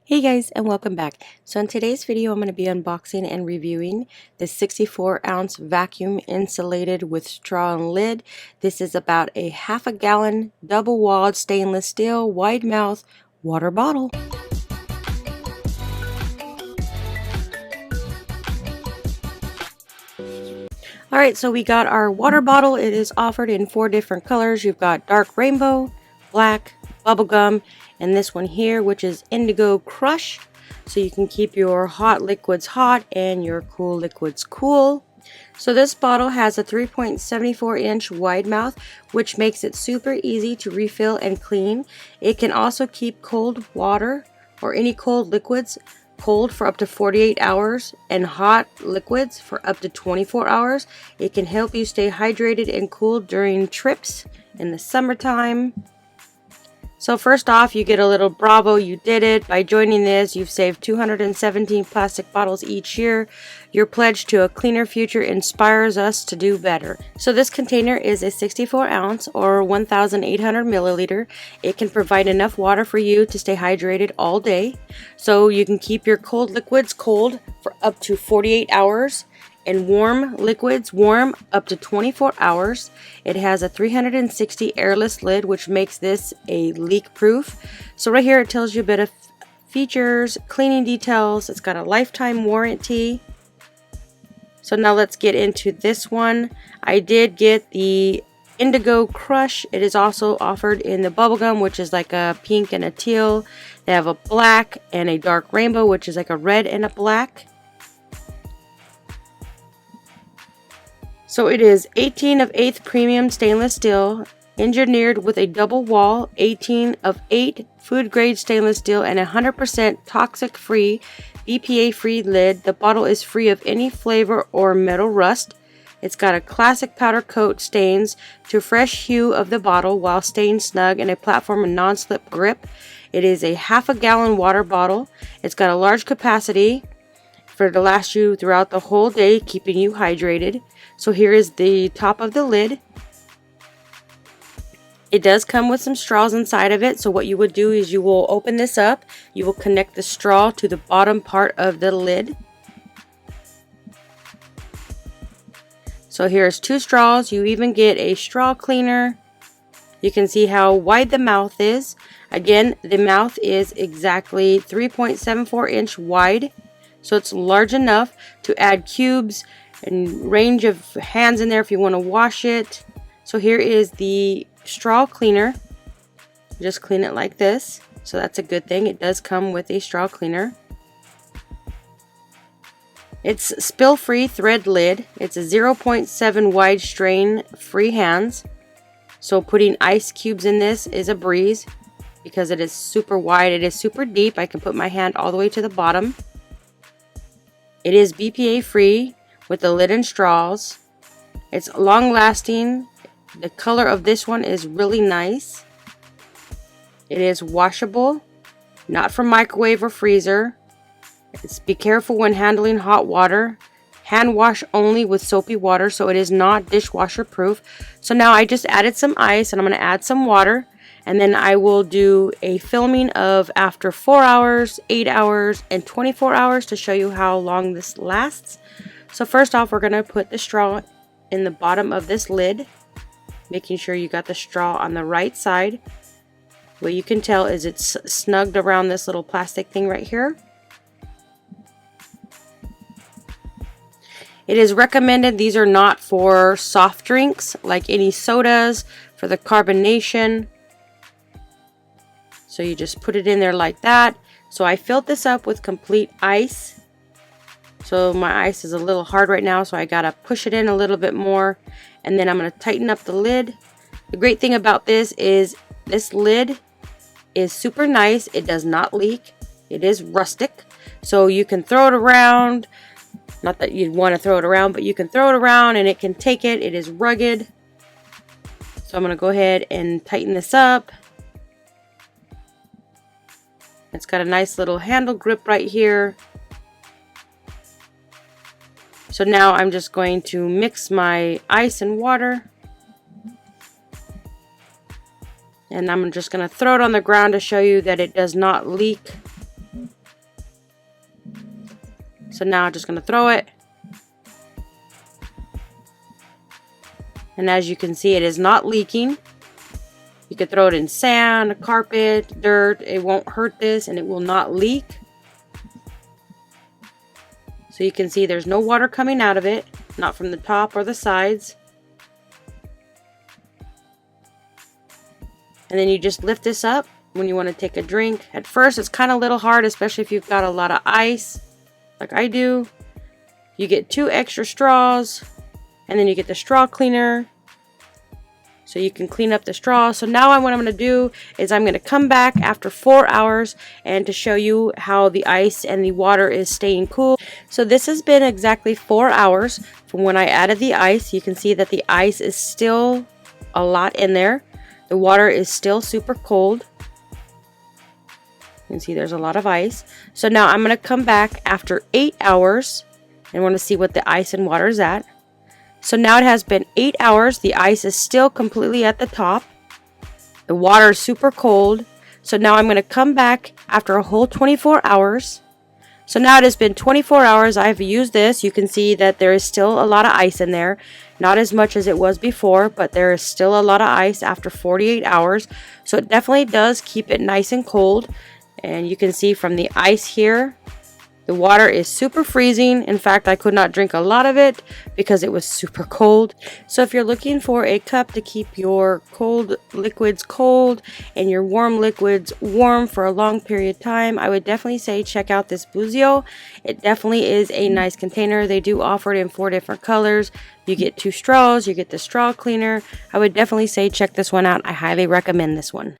Hey guys, and welcome back. So in today's video I'm going to be unboxing and reviewing the 64-ounce vacuum insulated with straw and lid. This is about a half a gallon double-walled stainless steel wide mouth water bottle. Alright, so we got our water bottle. It is offered in 4 different colors. You've got dark rainbow, black, bubblegum, and this one here, which is indigo crush. So you can keep your hot liquids hot and your cool liquids cool. So this bottle has a 3.74-inch wide mouth, which makes it super easy to refill and clean. It can also keep cold water or any cold liquids cold for up to 48 hours and hot liquids for up to 24 hours. It can help you stay hydrated and cool during trips in the summertime. So first off, you get a little bravo, you did it. By joining this, you've saved 217 plastic bottles each year. Your pledge to a cleaner future inspires us to do better. So this container is a 64-ounce or 1,800 milliliter. It can provide enough water for you to stay hydrated all day. So you can keep your cold liquids cold for up to 48 hours. And warm liquids warm up to 24 hours. It has a 360 airless lid, which makes this a leak proof. So right here it tells you a bit of features, cleaning details. It's got a lifetime warranty. So now let's get into this one. I did get the indigo crush. It is also offered in the bubblegum, which is like a pink and a teal. They have a black and a dark rainbow, which is like a red and a black. So it is 18 of 8th premium stainless steel, engineered with a double wall, 18 of 8 food grade stainless steel, and 100% toxic free, BPA free lid. The bottle is free of any flavor or metal rust. It's got a classic powder coat stains to fresh hue of the bottle while staying snug in a platform and non-slip grip. It is a half a gallon water bottle. It's got a large capacity for it to last you throughout the whole day, keeping you hydrated. So here is the top of the lid. It does come with some straws inside of it. So what you would do is you will open this up. You will connect the straw to the bottom part of the lid. So here's 2 straws. You even get a straw cleaner. You can see how wide the mouth is. Again, the mouth is exactly 3.74-inch wide. So it's large enough to add cubes and range of hands in there if you want to wash it. So here is the straw cleaner. Just clean it like this. So that's a good thing. It does come with a straw cleaner. It's spill-free thread lid. It's a 0.7 wide strain free hands. So putting ice cubes in this is a breeze because it is super wide. It is super deep. I can put my hand all the way to the bottom. It is BPA free with the lid and straws. It's long lasting. The color of this one is really nice. It is washable, not for microwave or freezer. Be careful when handling hot water. Hand wash only with soapy water, so it is not dishwasher proof. So now I just added some ice and I'm going to add some water. And then I will do a filming of after 4 hours, 8 hours, and 24 hours to show you how long this lasts. So first off, we're going to put the straw in the bottom of this lid, making sure you got the straw on the right side. What you can tell is it's snugged around this little plastic thing right here. It is recommended these are not for soft drinks like any sodas, for the carbonation. So you just put it in there like that. So I filled this up with complete ice. So my ice is a little hard right now, so I gotta push it in a little bit more. And then I'm gonna tighten up the lid. The great thing about this is this lid is super nice. It does not leak. It is rustic. So you can throw it around. Not that you'd want to throw it around, but you can throw it around and it can take it. It is rugged. So I'm gonna go ahead and tighten this up. It's got a nice little handle grip right here. So now I'm just going to mix my ice and water. And I'm just going to throw it on the ground to show you that it does not leak. So now I'm just going to throw it. And as you can see, it is not leaking. You could throw it in sand, carpet, dirt. It won't hurt this and it will not leak. So you can see there's no water coming out of it, not from the top or the sides. And then you just lift this up when you want to take a drink. At first it's kind of a little hard, especially if you've got a lot of ice like I do. You get 2 extra straws and then you get the straw cleaner so you can clean up the straw. So now what I'm going to do is I'm going to come back after 4 hours and to show you how the ice and the water is staying cool. So this has been exactly 4 hours from when I added the ice. You can see that the ice is still a lot in there. The water is still super cold. You can see there's a lot of ice. So now I'm going to come back after 8 hours and want to see what the ice and water is at. So now it has been 8 hours. The ice is still completely at the top. The water is super cold. So now I'm going to come back after a whole 24 hours. So now it has been 24 hours. I've used this. You can see that there is still a lot of ice in there. Not as much as it was before, but there is still a lot of ice after 48 hours. So it definitely does keep it nice and cold. And you can see from the ice here, the water is super freezing. In fact, I could not drink a lot of it because it was super cold. So if you're looking for a cup to keep your cold liquids cold and your warm liquids warm for a long period of time, I would definitely say check out this Buzio. It definitely is a nice container. They do offer it in 4 different colors. You get 2 straws, you get the straw cleaner. I would definitely say check this one out. I highly recommend this one.